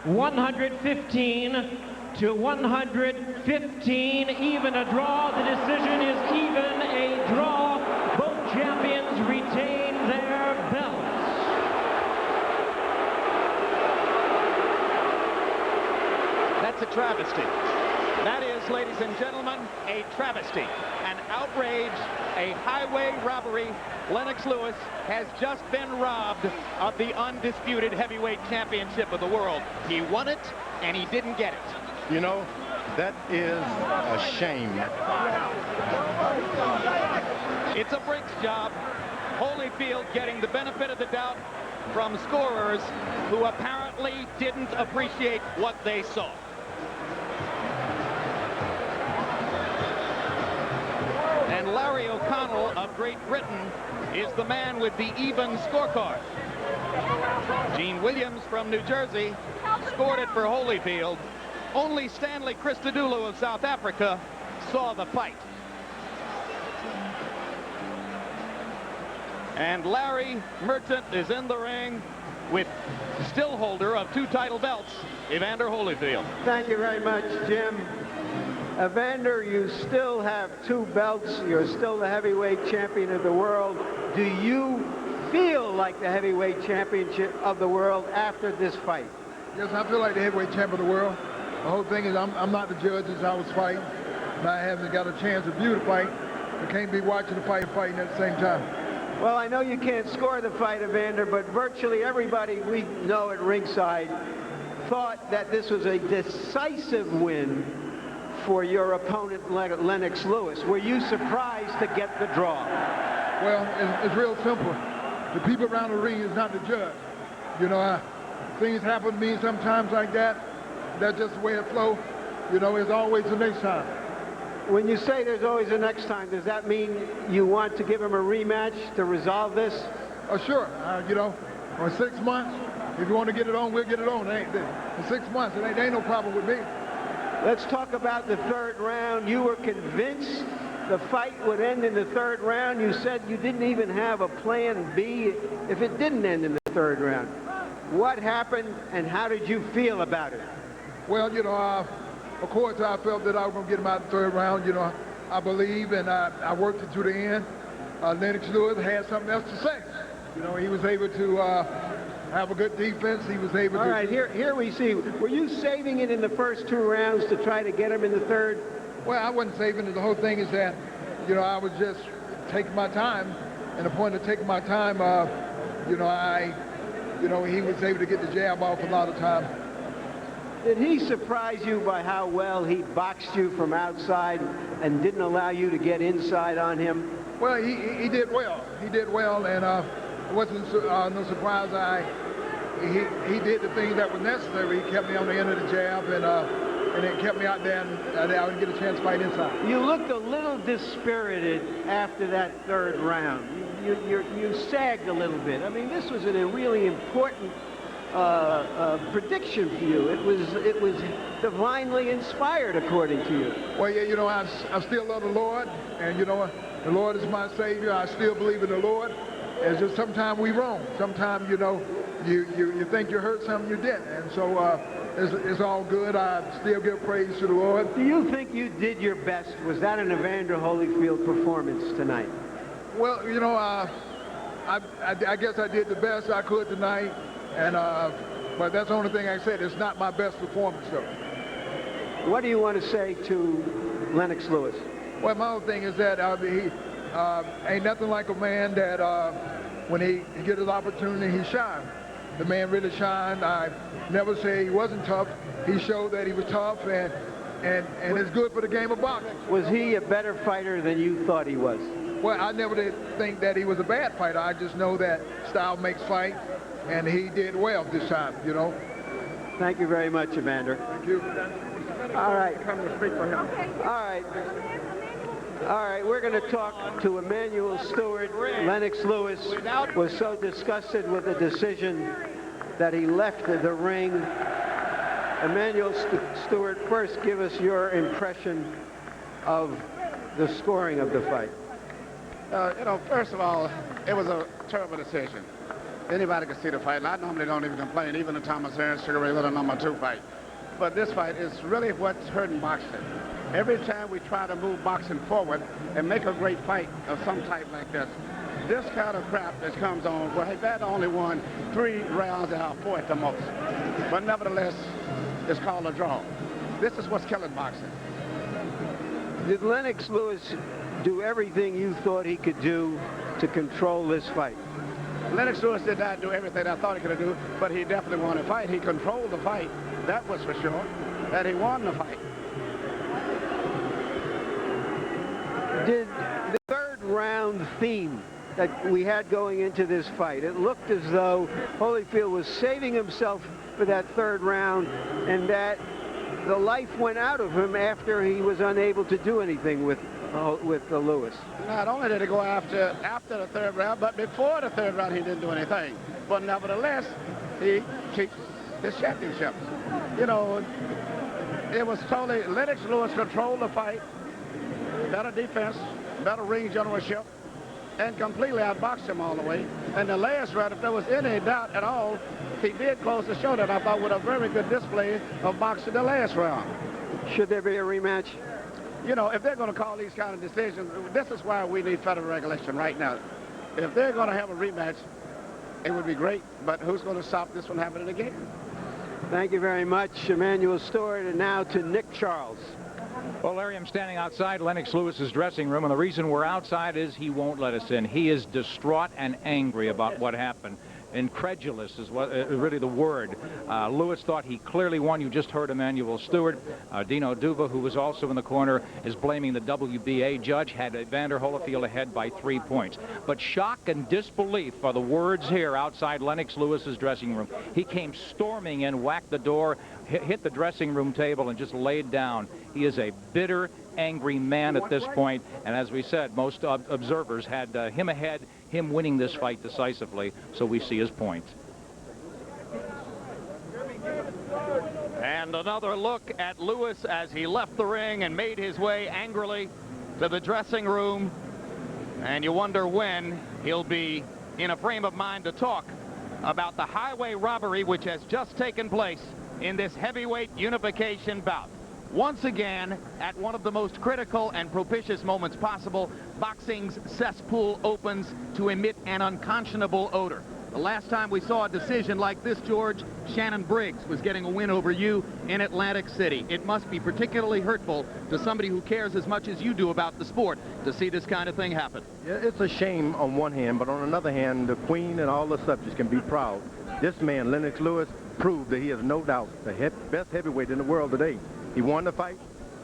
115 to 115, even a draw. The decision is even a draw. Both champions retain their belts. That's a travesty. That is, ladies and gentlemen, a travesty, an outrage, a highway robbery. Lennox Lewis has just been robbed of the undisputed heavyweight championship of the world. He won it, and he didn't get it. You know, that is a shame. It's a Brinks job. Holyfield getting the benefit of the doubt from scorers who apparently didn't appreciate what they saw. And Larry O'Connell of Great Britain is the man with the even scorecard. Gene Williams from New Jersey scored it for Holyfield. Only Stanley Christodoulou of South Africa saw the fight. And Larry Merchant is in the ring with still holder of 2 title belts, Evander Holyfield. Thank you very much, Jim. Evander, you still have 2 belts. You're still the heavyweight champion of the world. Do you feel like the heavyweight championship of the world after this fight? Yes, I feel like the heavyweight champion of the world. The whole thing is I'm not the judge as I was fighting. And I haven't got a chance to view the fight. I can't be watching the fight and fighting at the same time. Well, I know you can't score the fight, Evander, but virtually everybody we know at ringside thought that this was a decisive win for your opponent, Lennox Lewis. Were you surprised to get the draw? Well, it's real simple. The people around the ring is not the judge. You know, things happen to me sometimes like that. That's just the way it flows. You know, it's always the next time. When you say there's always a next time, does that mean you want to give him a rematch to resolve this? Oh, sure. You know, for 6 months, if you want to get it on, we'll get it on. In 6 months, there ain't no problem with me. Let's talk about the 3rd round. You were convinced the fight would end in the 3rd round. You said you didn't even have a plan B if it didn't end in the 3rd round. What happened, and how did you feel about it? Well, you know, of course, I felt that I was going to get him out in the 3rd round. You know, I believe, and I worked it to the end. Lennox Lewis had something else to say. You know, he was able to have a good defense. He was able to... All right, here we see. Were you saving it in the first 2 rounds to try to get him in the third? Well, I wasn't saving it. The whole thing is that, you know, I was just taking my time. And the point of taking my time, you know, he was able to get the jab off a lot of time. Did he surprise you by how well he boxed you from outside and didn't allow you to get inside on him? Well, he did well. He did well, and it wasn't no surprise. He did the things that was necessary. He kept me on the end of the jab, and it kept me out there, and I would get a chance to fight inside. You looked a little dispirited after that third round. You sagged a little bit. I mean, this was a really important prediction for you. It was divinely inspired, according to you. Well, yeah, you know, I still love the Lord, and you know, the Lord is my Savior. I still believe in the Lord. It's just sometimes we wrong. Sometimes, you know, you think you hurt something you didn't, and so it's all good. I still give praise to the Lord. Do you think you did your best? Was that an Evander Holyfield performance tonight? Well, you know, I guess I did the best I could tonight. And but that's the only thing I said. It's not my best performance, though. What do you want to say to Lennox Lewis? Well, my whole thing is that he ain't nothing like a man that when he get his opportunity, he shines. The man really shined. I never say he wasn't tough. He showed that he was tough, and it's good for the game of boxing. Was he a better fighter than you thought he was? Well, I never did think that he was a bad fighter. I just know that style makes fight. And he did well this time, you know. Thank you very much, Evander. Thank you. All right. Come to speak for him. All right, we're going to talk to Emmanuel Stewart. Lennox Lewis was so disgusted with the decision that he left the ring. Emmanuel Stewart, first give us your impression of the scoring of the fight. You know, first of all, it was a terrible decision. Anybody could see the fight, and I normally don't even complain, even the Thomas Hearns, Sugar Ray Leonard #2 fight. But this fight is really what's hurting boxing. Every time we try to move boxing forward and make a great fight of some type like this kind of crap that comes on, well, that only won 3 rounds out of 4 at the most. But nevertheless, it's called a draw. This is what's killing boxing. Did Lennox Lewis do everything you thought he could do to control this fight? Lennox Lewis did not do everything I thought he could do, but he definitely won the fight. He controlled the fight, that was for sure, that he won the fight. Did the third round theme that we had going into this fight, it looked as though Holyfield was saving himself for that third round, and that the life went out of him after he was unable to do anything with the Lewis. Not only did he go after the third round, but before the third round he didn't do anything. But nevertheless, he keeps his championship. You know, it was totally, Lennox Lewis controlled the fight, better defense, better ring generalship, and completely outboxed him all the way. And the last round, if there was any doubt at all, he did close the show that I thought with a very good display of boxing the last round. Should there be a rematch? You know, if they're going to call these kind of decisions, this is why we need federal regulation right now. If they're going to have a rematch, it would be great, but who's going to stop this from happening again? Thank you very much, Emmanuel Stewart, and now to Nick Charles. Well, Larry, I'm standing outside Lennox Lewis's dressing room, and the reason we're outside is he won't let us in. He is distraught and angry about what happened. Incredulous is what really the word. Lewis thought he clearly won. You just heard Emmanuel Stewart. Dino Duva, who was also in the corner, is blaming the WBA judge, had Evander Holyfield ahead by 3 points. But shock and disbelief are the words here outside Lennox Lewis's dressing room. He came storming in, whacked the door, hit the dressing room table, and just laid down. He is a bitter, angry man at this point, and as we said, most observers had him ahead, him winning this fight decisively, so we see his point. And another look at Lewis as he left the ring and made his way angrily to the dressing room, and you wonder when he'll be in a frame of mind to talk about the highway robbery which has just taken place in this heavyweight unification bout. Once again, at one of the most critical and propitious moments possible, boxing's cesspool opens to emit an unconscionable odor. The last time we saw a decision like this, George, Shannon Briggs was getting a win over you in Atlantic City. It must be particularly hurtful to somebody who cares as much as you do about the sport to see this kind of thing happen. Yeah, it's a shame on one hand, but on another hand, the Queen and all the subjects can be proud. This man, Lennox Lewis, proved that he is no doubt the best heavyweight in the world today. He won the fight.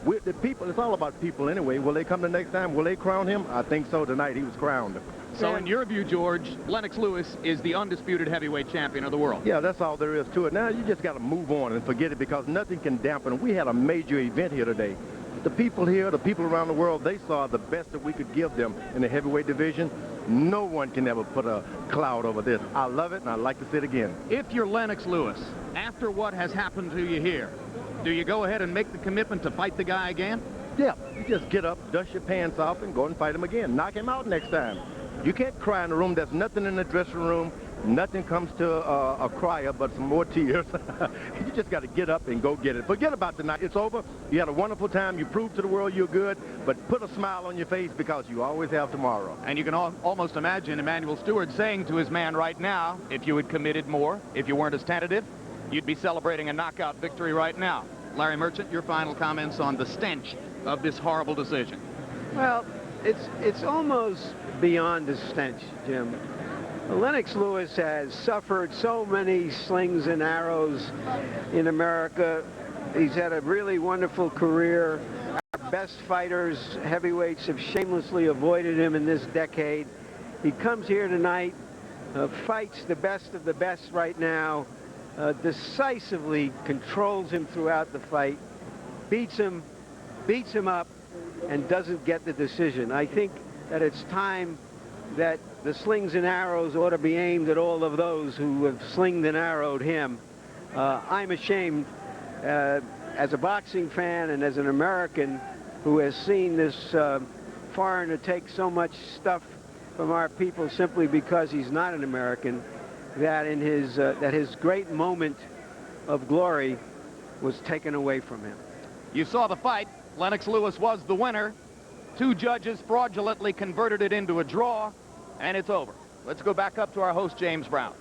With the people, it's all about people anyway. Will they come the next time? Will they crown him? I think so. Tonight he was crowned. So in your view, George, Lennox Lewis is the undisputed heavyweight champion of the world. Yeah, that's all there is to it. Now you just got to move on and forget it, because nothing can dampen. We had a major event here today. The people here, the people around the world, they saw the best that we could give them in the heavyweight division. No one can ever put a cloud over this. I love it, and I'd like to see it again. If you're Lennox Lewis, after what has happened to you here, do you go ahead and make the commitment to fight the guy again? Yeah, you just get up, dust your pants off, and go and fight him again. Knock him out next time. You can't cry in the room. There's nothing in the dressing room. Nothing comes to a crier but some more tears. You just got to get up and go get it. Forget about tonight. It's over. You had a wonderful time. You proved to the world you're good, but put a smile on your face, because you always have tomorrow. And you can almost imagine Emmanuel Stewart saying to his man right now, if you had committed more, if you weren't as tentative, you'd be celebrating a knockout victory right now. Larry Merchant, your final comments on the stench of this horrible decision. Well, it's almost beyond a stench, Jim. Lennox Lewis has suffered so many slings and arrows in America. He's had a really wonderful career. Our best fighters, heavyweights, have shamelessly avoided him in this decade. He comes here tonight, fights the best of the best right now, decisively controls him throughout the fight, beats him up, and doesn't get the decision. I think that it's time that the slings and arrows ought to be aimed at all of those who have slinged and arrowed him. I'm ashamed as a boxing fan and as an American who has seen this foreigner take so much stuff from our people simply because he's not an American, that in his great moment of glory was taken away from him. You saw the fight. Lennox Lewis was the winner. Two judges fraudulently converted it into a draw, and it's over. Let's go back up to our host, James Brown.